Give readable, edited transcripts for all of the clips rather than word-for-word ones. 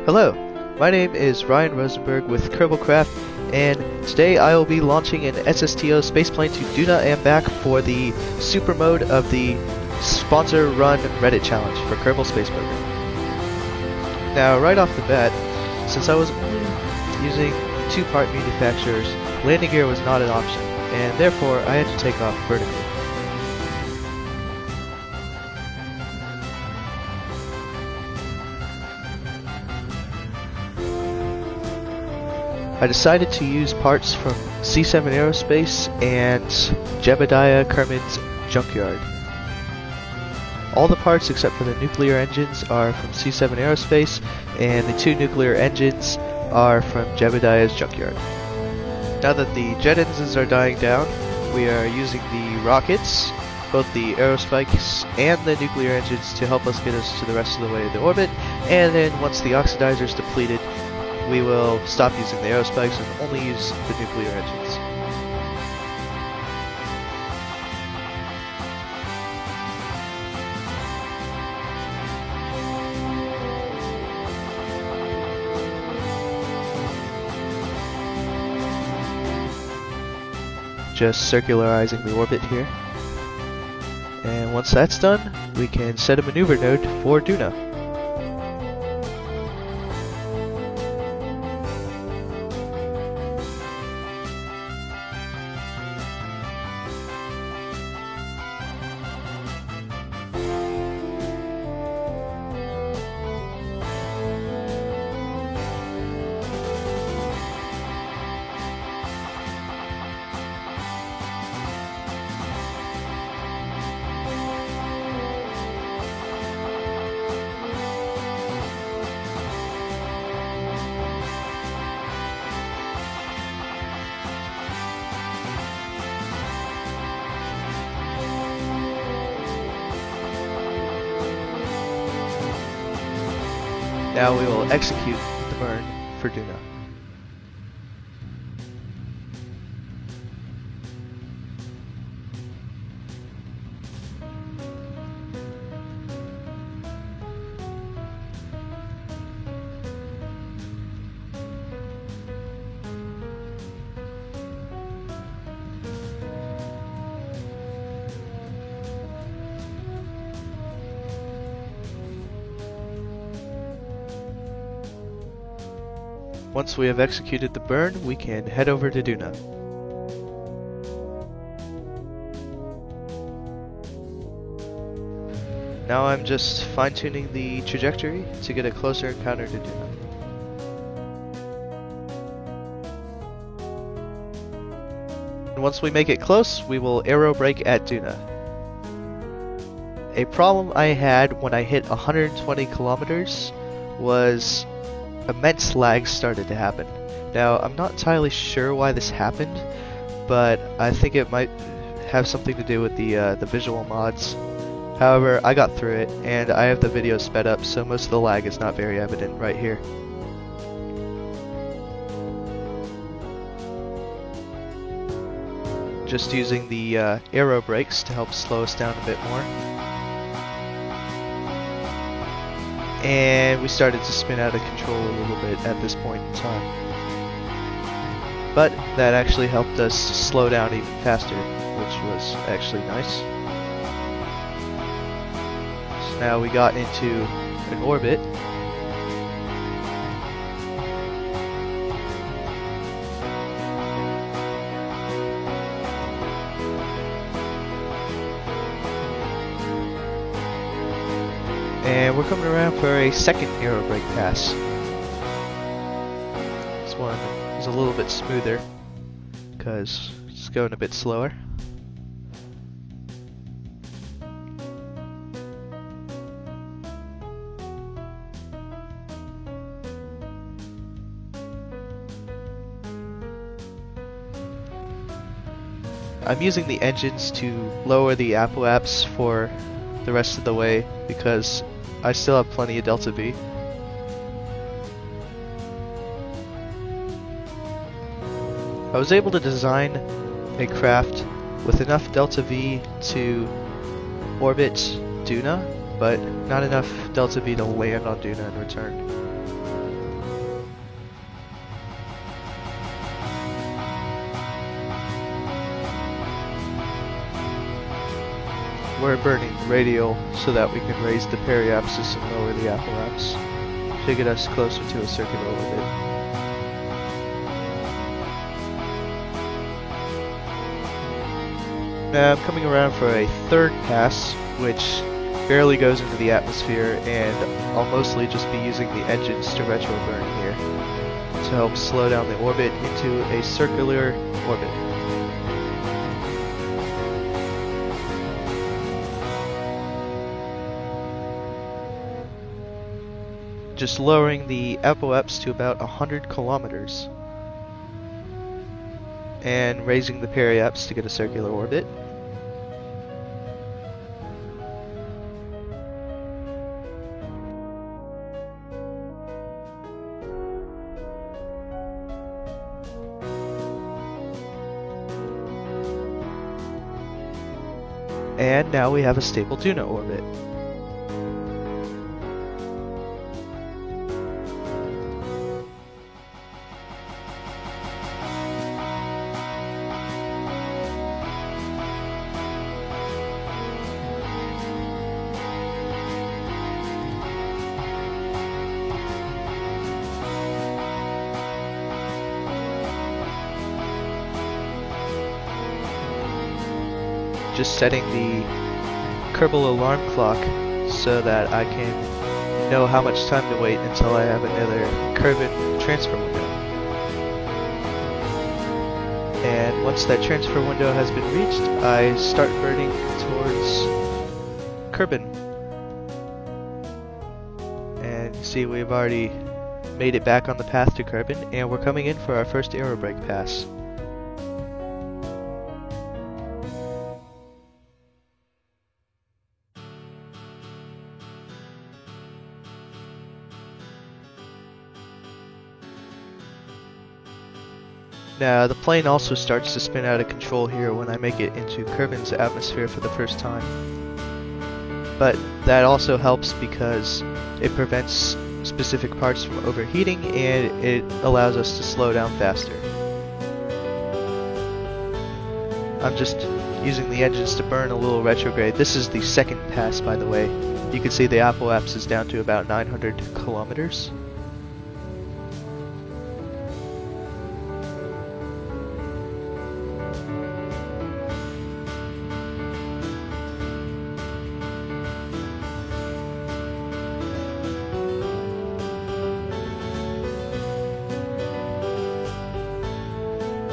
Hello, my name is Ryan Rosenberg with Kerbalcraft, and today I will be launching an SSTO spaceplane to Duna and back for the super mode of the sponsor run Reddit challenge for Kerbal Space Program. Now, right off the bat, since I was only using two-part manufacturers, landing gear was not an option, and therefore I had to take off vertically. I decided to use parts from C7 Aerospace and Jebediah Kerman's junkyard. All the parts except for the nuclear engines are from C7 Aerospace, and the two nuclear engines are from Jebediah's junkyard. Now that the jet engines are dying down, we are using the rockets, both the aerospikes and the nuclear engines, to help us get us to the rest of the way of the orbit, and then once the oxidizer is depleted, we will stop using the aerospikes and only use the nuclear engines. Just circularizing the orbit here. And once that's done, we can set a maneuver node for Duna. Now we will execute the burn for Duna. Once we have executed the burn, we can head over to Duna. Now I'm just fine-tuning the trajectory to get a closer encounter to Duna. And once we make it close, we will aero brake at Duna. A problem I had when I hit 120 kilometers was immense lag started to happen. Now, I'm not entirely sure why this happened, but I think it might have something to do with the visual mods. However, I got through it, and I have the video sped up, so most of the lag is not very evident right here. Just using the aero brakes to help slow us down a bit more. And we started to spin out of control a little bit at this point in time. But that actually helped us slow down even faster, which was actually nice. So now we got into an orbit. And we're coming around for a second aero brake pass. This one is a little bit smoother because it's going a bit slower. I'm using the engines to lower the apoaps for the rest of the way because I still have plenty of delta V. I was able to design a craft with enough delta V to orbit Duna, but not enough delta V to land on Duna and return. we're burning radial so that we can raise the periapsis and lower the apoapse to get us closer to a circular orbit. Now I'm coming around for a third pass, which barely goes into the atmosphere, and I'll mostly just be using the engines to retro burn here to help slow down the orbit into a circular orbit. Just lowering the apoapse to about 100 kilometers and raising the periapse to get a circular orbit. And now we have a stable Juno orbit. Just setting the Kerbal alarm clock so that I can know how much time to wait until I have another Kerbin transfer window. And once that transfer window has been reached, I start burning towards Kerbin. And you see we've already made it back on the path to Kerbin, and we're coming in for our first aerobrake pass. Now, the plane also starts to spin out of control here when I make it into Kerbin's atmosphere for the first time. But that also helps because it prevents specific parts from overheating and it allows us to slow down faster. I'm just using the engines to burn a little retrograde. This is the second pass, by the way. You can see the apoapse is down to about 900 kilometers.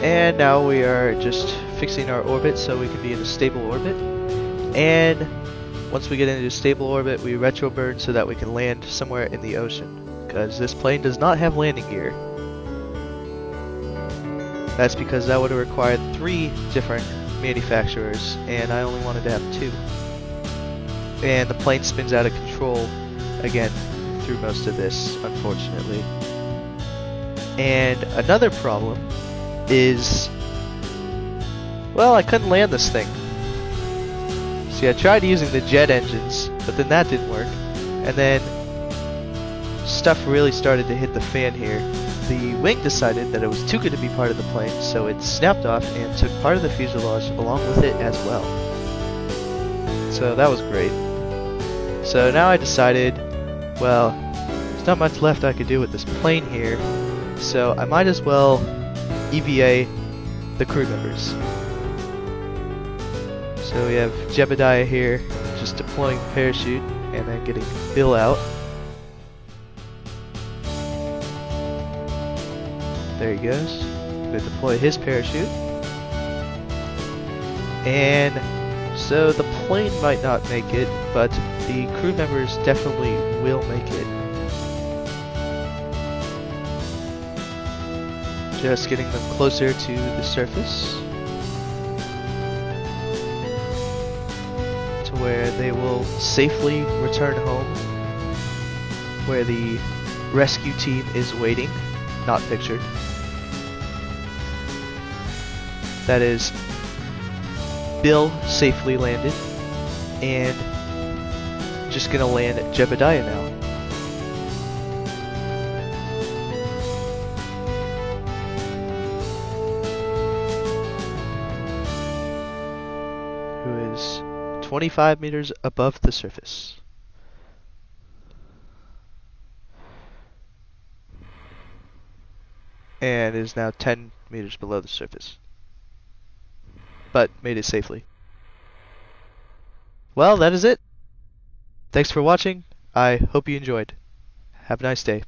And now we are just fixing our orbit so we can be in a stable orbit. And once we get into a stable orbit, we retro burn so that we can land somewhere in the ocean, because this plane does not have landing gear. That's because that would have required 3 different manufacturers, and I only wanted to have 2. And the plane spins out of control again through most of this, unfortunately. And another problem is, well, I couldn't land this thing. See, I tried using the jet engines, but then that didn't work. And then stuff really started to hit the fan here. The wing decided that it was too good to be part of the plane, so it snapped off and took part of the fuselage along with it as well. So that was great. So now I decided, well, there's not much left I could do with this plane here, so I might as well EVA the crew members. So we have Jebediah here just deploying the parachute and then getting Bill out. There he goes. Gonna deploy his parachute. And so the plane might not make it, but the crew members definitely will make it. Just getting them closer to the surface to where they will safely return home, where the rescue team is waiting, not pictured. That is, Bill safely landed, and just gonna land Jebediah now. 25 meters above the surface. And is now 10 meters below the surface. But made it safely. Well, that is it. Thanks for watching. I hope you enjoyed. Have a nice day.